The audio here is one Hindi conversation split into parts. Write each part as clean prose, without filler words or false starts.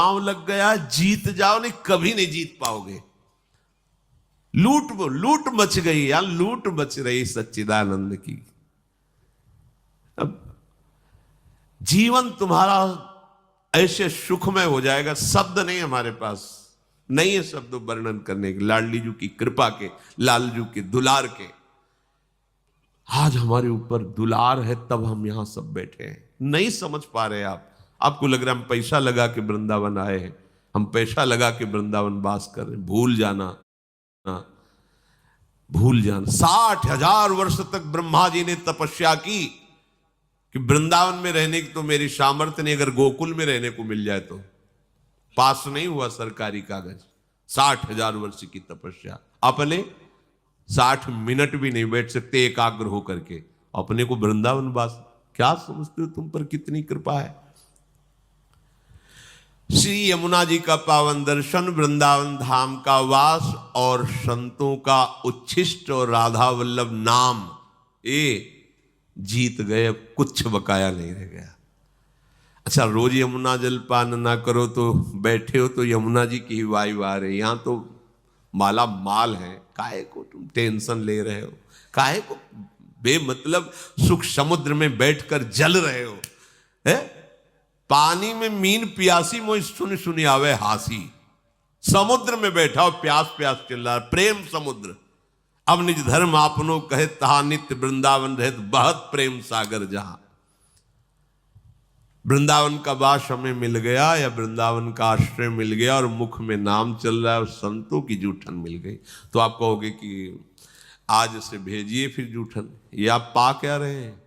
दांव लग गया, जीत जाओ, नहीं कभी नहीं जीत पाओगे। लूट मच गई, या लूट मच रही सच्चिदानंद की। अब जीवन तुम्हारा ऐसे सुखमय हो जाएगा, शब्द नहीं हमारे पास, नहीं है शब्द वर्णन करने के। लाडली जी की कृपा के, लालजू के दुलार के, आज हमारे ऊपर दुलार है, तब हम यहां सब बैठे हैं। नहीं समझ पा रहे आपको लग रहा है हम पैसा लगा के वृंदावन आए हैं, हम पैसा लगा के वृंदावन वास कर रहे हैं। भूल जाना, भूल जाना। 60,000 वर्ष तक ब्रह्मा जी ने तपस्या की कि वृंदावन में रहने की तो मेरी सामर्थ्य नहीं, अगर गोकुल में रहने को मिल जाए तो। पास नहीं हुआ सरकारी कागज। 60,000 वर्ष की तपस्या, अपने 60 मिनट भी नहीं बैठ सकते एकाग्र होकर के, अपने को वृंदावन वास। क्या समझते हो तुम पर कितनी कृपा है। श्री यमुना जी का पावन दर्शन, वृंदावन धाम का वास और संतों का उच्छिष्ट और राधा वल्लभ नाम, ये जीत गए, अब कुछ बकाया नहीं रह गया। अच्छा, रोज यमुना जलपान ना करो तो बैठे हो तो यमुना जी की ही वायु आ रही, यहां तो माला माल है, काहे को तुम टेंशन ले रहे हो, काहे को बेमतलब सुख समुद्र में बैठकर जल रहे हो। है पानी में मीन प्यासी मोई सुन सुनी आवे हासी, समुद्र में बैठा हो प्यास प्यास चिल्ला, प्रेम समुद्र। अब निज धर्म आपनो कहे तहा नित्य वृंदावन रहत बहुत प्रेम सागर जहां। वृंदावन का वास हमें मिल गया, या वृंदावन का आश्रय मिल गया और मुख में नाम चल रहा है और संतों की जूठन मिल गई, तो आप कहोगे कि आज से भेजिए फिर जूठन। ये आप पा क्या रहे हैं,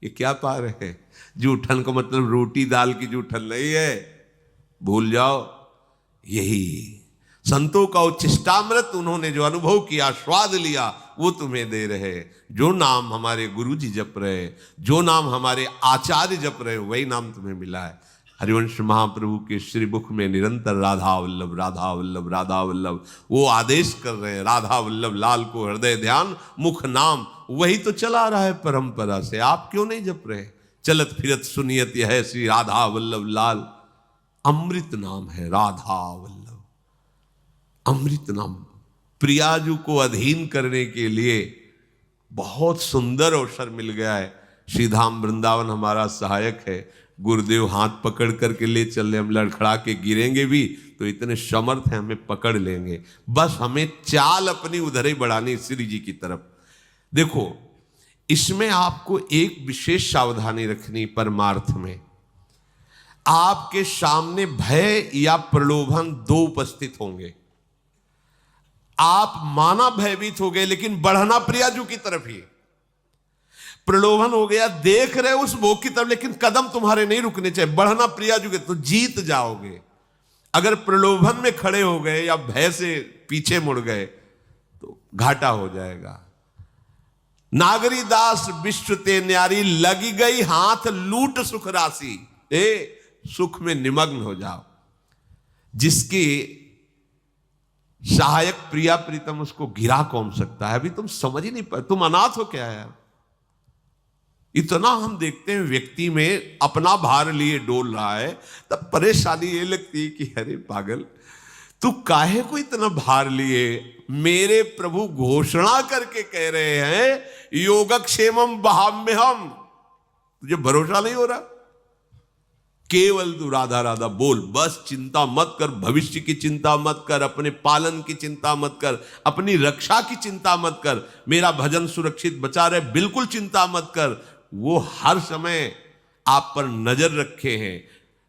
ये क्या पा रहे हैं। जूठन का मतलब रोटी दाल की जूठन नहीं है, भूल जाओ। यही संतों का उच्छिष्टामृत, उन्होंने जो अनुभव किया, स्वाद लिया, वो तुम्हें दे रहे। जो नाम हमारे गुरु जी जप रहे, जो नाम हमारे आचार्य जप रहे, वही नाम तुम्हें मिला है। हरिवंश महाप्रभु के श्री मुख में निरंतर राधा वल्लभ राधा वल्लभ राधा वल्लभ, वो आदेश कर रहे हैं, राधा वल्लभ लाल को हृदय ध्यान मुख नाम, वही तो चला रहा है परंपरा से। आप क्यों नहीं जप रहे। चलत फिरत सुनियत यह है श्री राधा वल्लभ लाल, अमृत नाम है राधा वल्लभ, अमृत नाम। प्रियाजू को अधीन करने के लिए बहुत सुंदर अवसर मिल गया है। श्रीधाम वृंदावन हमारा सहायक है। गुरुदेव हाथ पकड़ करके ले चल रहे, हम लड़खड़ा के गिरेंगे भी तो इतने समर्थ हैं, हमें पकड़ लेंगे। बस हमें चाल अपनी उधर ही बढ़ानी श्री जी की तरफ। देखो, इसमें आपको एक विशेष सावधानी रखनी। परमार्थ में आपके सामने भय या प्रलोभन दो उपस्थित होंगे। आप माना भयभीत हो गए, लेकिन बढ़ना प्रियाजू की तरफ ही। प्रलोभन हो गया, देख रहे उस भोग की तरफ, लेकिन कदम तुम्हारे नहीं रुकने चाहिए, बढ़ना प्रियाजू के, तो जीत जाओगे। अगर प्रलोभन में खड़े हो गए या भय से पीछे मुड़ गए तो घाटा हो जाएगा। नागरी दास विश्व ते न्यारी, लगी गई हाथ लूट सुख राशि। सुख में निमग्न हो जाओ। जिसकी सहायक प्रिया प्रीतम, उसको गिरा कौन सकता है। अभी तुम समझ ही नहीं पाए, तुम अनाथ हो क्या यार। इतना हम देखते हैं व्यक्ति में अपना भार लिए डोल रहा है, तब परेशानी ये लगती है कि अरे पागल, तू काहे को इतना भार लिए। मेरे प्रभु घोषणा करके कह रहे हैं योगक्षेमम बहाम्यहम। तुझे भरोसा नहीं हो रहा, केवल तू राधा राधा बोल, बस चिंता मत कर, भविष्य की चिंता मत कर, अपने पालन की चिंता मत कर, अपनी रक्षा की चिंता मत कर, मेरा भजन सुरक्षित बचा रहे, बिल्कुल चिंता मत कर। वो हर समय आप पर नजर रखे हैं।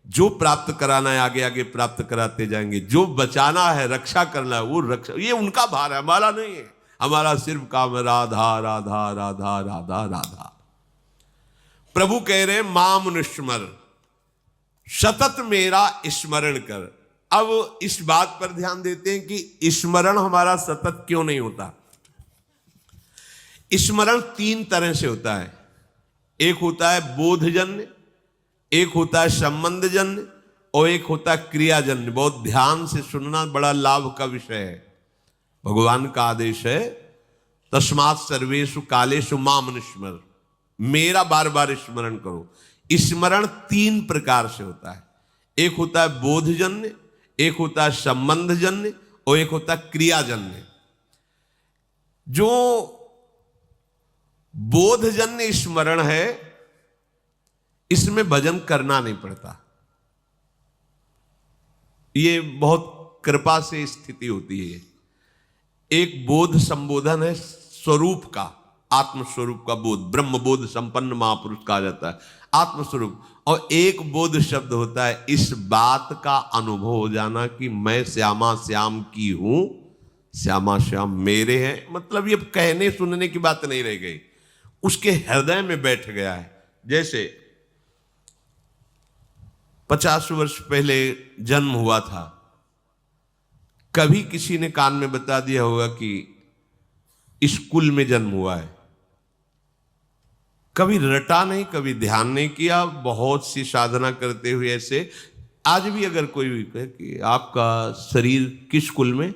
जो प्राप्त कराना है आगे आगे प्राप्त कराते जाएंगे, जो बचाना है रक्षा करना है वो रक्षा, ये उनका भार है, हमारा नहीं है। हमारा सिर्फ काम है राधा राधा राधा राधा राधा। प्रभु कह रहे माम अनुस्मर, सतत मेरा स्मरण कर। अब इस बात पर ध्यान देते हैं कि स्मरण हमारा सतत क्यों नहीं होता। स्मरण तीन तरह से होता है। एक होता है बोधजन्य, एक होता है संबंधजन्य, और एक होता है क्रियाजन्य। बहुत ध्यान से सुनना, बड़ा लाभ का विषय है। भगवान का आदेश है तस्मात् सर्वेषु कालेषु माम अनुस्मर, मेरा बार बार स्मरण करो। स्मरण तीन प्रकार से होता है। एक होता है बोधजन्य, एक होता है संबंधजन्य और एक होता है क्रियाजन्य। जो बोधजन्य स्मरण है, इसमें भजन करना नहीं पड़ता। ये बहुत कृपा से स्थिति होती है। एक बोध संबोधन है स्वरूप का, आत्म स्वरूप का बोध, ब्रह्म बोध संपन्न महापुरुष कहा जाता है, आत्म स्वरूप। और एक बोध शब्द होता है इस बात का अनुभव हो जाना कि मैं श्यामा श्याम की हूं, श्यामा श्याम मेरे हैं। मतलब ये कहने सुनने की बात नहीं रह गई, उसके हृदय में बैठ गया है। जैसे 50 वर्ष पहले जन्म हुआ था, कभी किसी ने कान में बता दिया होगा कि स्कूल में जन्म हुआ है, कभी रटा नहीं, कभी ध्यान नहीं किया। बहुत सी साधना करते हुए ऐसे आज भी अगर कोई भी कहे कि आपका शरीर किस कुल में,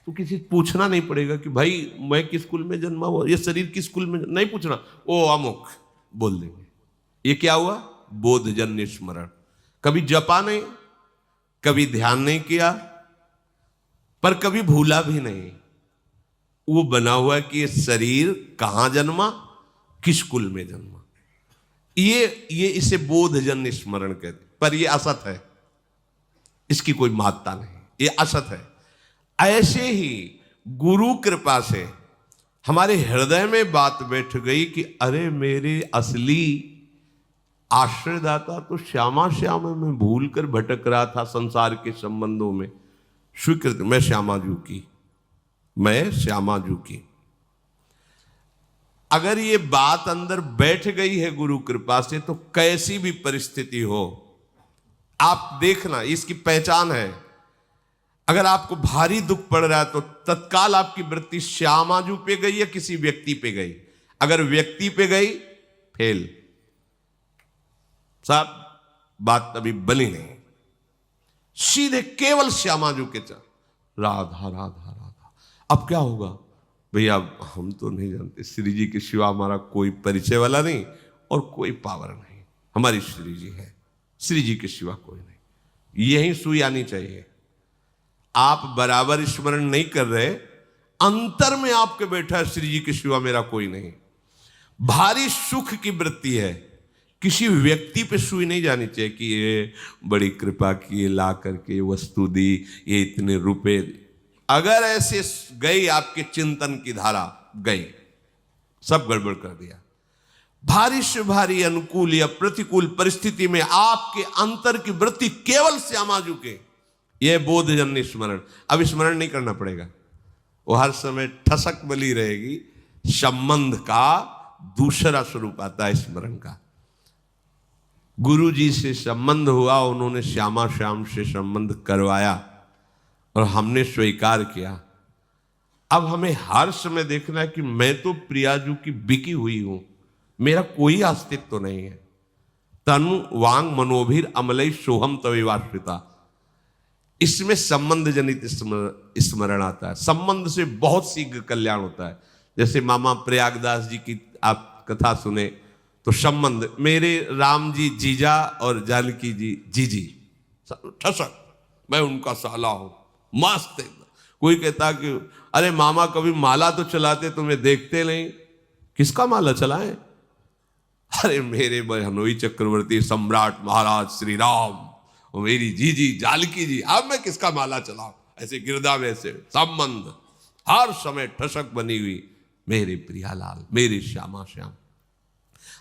तो किसी पूछना नहीं पड़ेगा कि भाई मैं किस कुल में जन्मा हुआ, ये शरीर किस कुल में, नहीं पूछना, ओ अमुक बोल देंगे। ये क्या हुआ? बोधजन्य स्मरण। कभी जपा नहीं, कभी ध्यान नहीं किया, पर कभी भूला भी नहीं। वो बना हुआ कि ये शरीर कहां जन्मा, किस कुल में जन्मा। ये इसे बोधजन्य स्मरण कहते, पर ये असत है, इसकी कोई महत्ता नहीं, ये असत है। ऐसे ही गुरु कृपा से हमारे हृदय में बात बैठ गई कि अरे मेरे असली आश्रयदाता तो श्यामा श्याम है, मैं भूल कर भटक रहा था संसार के संबंधों में। स्वीकृत, मैं श्यामा जू की, मैं श्यामा जू की। अगर ये बात अंदर बैठ गई है गुरु कृपा से, तो कैसी भी परिस्थिति हो आप देखना, इसकी पहचान है। अगर आपको भारी दुख पड़ रहा है तो तत्काल आपकी वृत्ति श्यामाजू पे गई या किसी व्यक्ति पे गई। अगर व्यक्ति पे गई फेल, साहब बात अभी बनी नहीं, सीधे केवल श्यामाजू के चल, राधा राधा राधा। अब क्या होगा भैया, हम तो नहीं जानते, श्री जी के सिवा हमारा कोई परिचय वाला नहीं और कोई पावर नहीं, हमारी श्री जी है, श्री जी के सिवा कोई नहीं। यही सुई आनी चाहिए। आप बराबर स्मरण नहीं कर रहे, अंतर में आपके बैठा है श्री जी के सिवा मेरा कोई नहीं। भारी सुख की वृत्ति है, किसी व्यक्ति पे सुई नहीं जानी चाहिए कि ये बड़ी कृपा की, ला करके वस्तु दी, ये इतने रुपए। अगर ऐसे गई आपके चिंतन की धारा गई, सब गड़बड़ कर दिया। भारी से भारी अनुकूल या प्रतिकूल परिस्थिति में आपके अंतर की वृत्ति केवल श्यामाजू के, यह बोधजन्य स्मरण। अब स्मरण नहीं करना पड़ेगा, वो हर समय ठसक बली रहेगी। संबंध का दूसरा स्वरूप आता है स्मरण का। गुरु जी से संबंध हुआ, उन्होंने श्यामा श्याम से संबंध करवाया और हमने स्वीकार किया। अब हमें हर समय देखना है कि मैं तो प्रियाजू की बिकी हुई हूं, मेरा कोई अस्तित्व तो नहीं है। तनु वांग मनोभीर अमलई सोहम तविवाश्रिता, इसमें संबंध जनित स्मरण आता है। संबंध से बहुत शीघ्र कल्याण होता है। जैसे मामा प्रयागदास जी की आप कथा सुने तो संबंध, मेरे राम जी जीजा और जानकी जी जीजी, ठसक, मैं उनका साला हूं, मस्त है। कोई कहता कि अरे मामा कभी माला तो चलाते, तुम्हें देखते नहीं। किसका माला चलाएं? अरे मेरे बहनोई चक्रवर्ती सम्राट महाराज श्री राम और मेरी जीजी जानकी जी, अब मैं किसका माला चलाऊं? ऐसे गिरदा में से संबंध हर समय ठसक बनी हुई, मेरे प्रियालाल, मेरे श्यामा श्याम।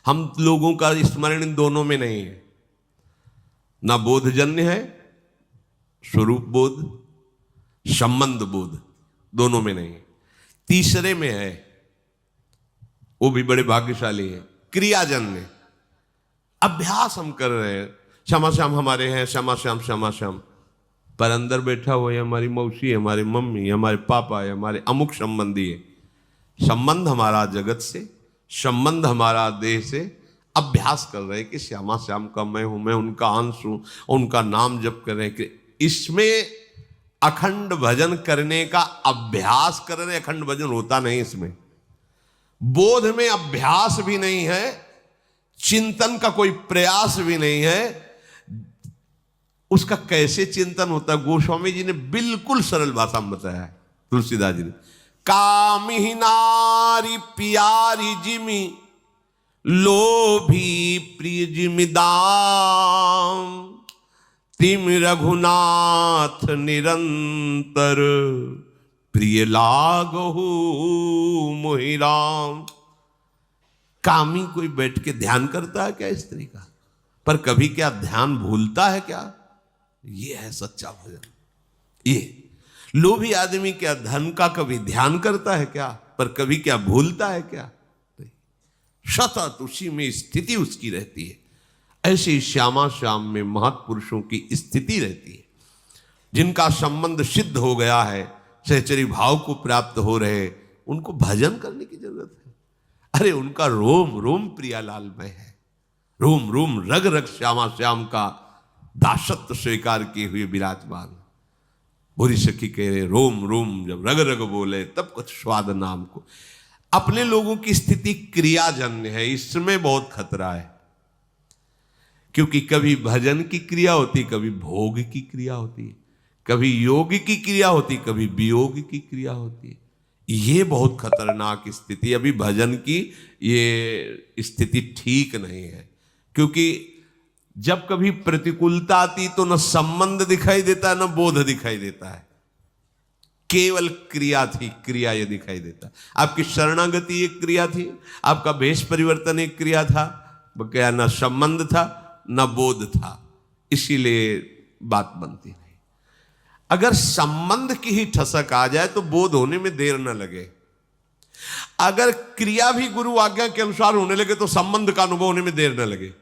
हम लोगों का स्मरण इन दोनों में नहीं है, ना बोधजन्य है, स्वरूप बोध, संबंध बोध, दोनों में नहीं है। तीसरे में है, वो भी बड़े भाग्यशाली है, क्रियाजन्य। अभ्यास हम कर रहे हैं, श्यामा श्याम हमारे हैं, श्यामा श्याम श्यामा श्याम, पर अंदर बैठा हुआ है हमारी मौसी, हमारी मम्मी, हमारे पापा है, हमारे अमुक संबंधी है। संबंध हमारा जगत से, संबंध हमारा देह से। अभ्यास कर रहे हैं कि श्यामा श्याम का मैं हूं, मैं उनका अंश हूं, उनका नाम जप कर रहे हैं कि इसमें अखंड भजन करने का अभ्यास कर रहे। अखंड भजन होता नहीं इसमें, बोध में अभ्यास भी नहीं है, चिंतन का कोई प्रयास भी नहीं है। उसका कैसे चिंतन होता है, गोस्वामी जी ने बिल्कुल सरल भाषा में बताया है, तुलसीदास जी ने। कामिही नारी प्यारी जिमी, लोभी प्रिय जिमि दाम, तिम रघुनाथ निरंतर, प्रिय लागहु मोहि राम। कामी कोई बैठ के ध्यान करता है क्या स्त्री का? पर कभी क्या ध्यान भूलता है क्या? ये है सच्चा भजन। ये लोभी आदमी क्या धन का कभी ध्यान करता है क्या? पर कभी क्या भूलता है क्या? सतत उसी में स्थिति उसकी रहती है। ऐसे श्यामा श्याम में महत्पुरुषों की स्थिति रहती है, जिनका संबंध सिद्ध हो गया है, सहचरी भाव को प्राप्त हो रहे, उनको भजन करने की जरूरत है। अरे उनका रोम रोम प्रियालालमय है, रोम रोम रग रग श्यामा श्याम का दासत्व स्वीकार किए हुए विराजमान। बुरी सखी कह रहे रोम रोम जब रग रग बोले तब कुछ स्वाद नाम को। अपने लोगों की स्थिति क्रियाजन्य है, इसमें बहुत खतरा है, क्योंकि कभी भजन की क्रिया होती, कभी भोग की क्रिया होती है, कभी योग की क्रिया होती, कभी वियोग की क्रिया होती है। ये बहुत खतरनाक स्थिति। अभी भजन की ये स्थिति ठीक नहीं है, क्योंकि जब कभी प्रतिकूलता आती तो न संबंध दिखाई देता है, न बोध दिखाई देता है, केवल क्रिया थी, क्रिया ये दिखाई देता। आपकी शरणागति एक क्रिया थी, आपका भेष परिवर्तन एक क्रिया था, क्या न संबंध था न बोध था, इसीलिए बात बनती नहीं। अगर संबंध की ही ठसक आ जाए तो बोध होने में देर न लगे। अगर क्रिया भी गुरु आज्ञा के अनुसार होने लगे तो संबंध का अनुभव होने में देर न लगे।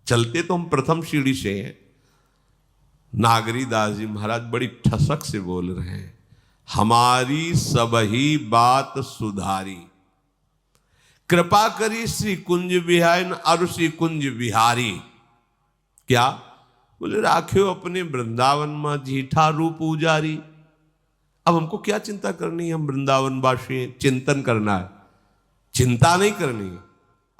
चलते तो हम प्रथम सीढ़ी से हैं। नागरी दास जी महाराज बड़ी ठसक से बोल रहे हैं, हमारी सबही बात सुधारी, कृपा करी श्री कुंज बिहाइन और श्री कुंज बिहारी। क्या बोले? राख्यो अपने वृंदावन में जीठा रूप उजारी। अब हमको क्या चिंता करनी है? हम वृंदावन वासी हैं, चिंतन करना है, चिंता नहीं करनी है।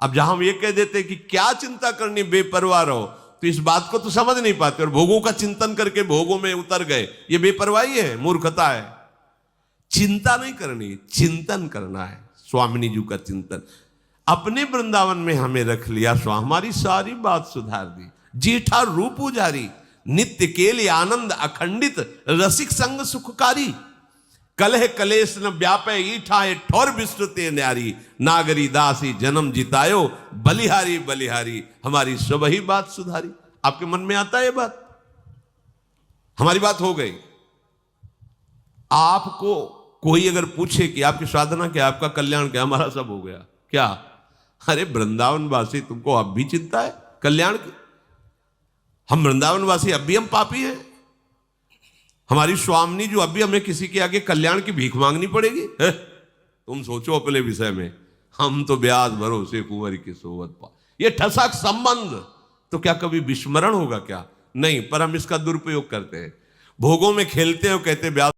अब जहां हम ये कह देते कि क्या चिंता करनी, बेपरवाह रहो, तो इस बात को तो समझ नहीं पाते और भोगों का चिंतन करके भोगों में उतर गए। ये बेपरवाही है, मूर्खता है। चिंता नहीं करनी, चिंतन करना है, स्वामिनी जी का चिंतन। अपने वृंदावन में हमें रख लिया, हमारी सारी बात सुधार दी। जेठा रूप उजारी, नित्य केली आनंद अखंडित, रसिक संग सुखकारी, कलह कलेश न व्यापे ईठाए ठोर विस्तृते न्यारी, नागरी दासी जन्म जितायो, बलिहारी बलिहारी, हमारी सब ही बात सुधारी। आपके मन में आता है ये बात? हमारी बात हो गई। आपको कोई अगर पूछे कि आपकी साधना क्या, आपका कल्याण क्या, हमारा सब हो गया क्या? अरे वृंदावन वासी, तुमको अब भी चिंता है कल्याण की? हम वृंदावन वासी अब भी हम पापी हैं? हमारी स्वामिनी जो अब भी हमें किसी के आगे कल्याण की भीख मांगनी पड़ेगी? तुम सोचो अपने विषय में। हम तो ब्याज भरोसे कुंवर की सोवत पा। ये ठसक संबंध तो क्या कभी विस्मरण होगा क्या? नहीं, पर हम इसका दुरुपयोग करते हैं, भोगों में खेलते हैं और कहते ब्याज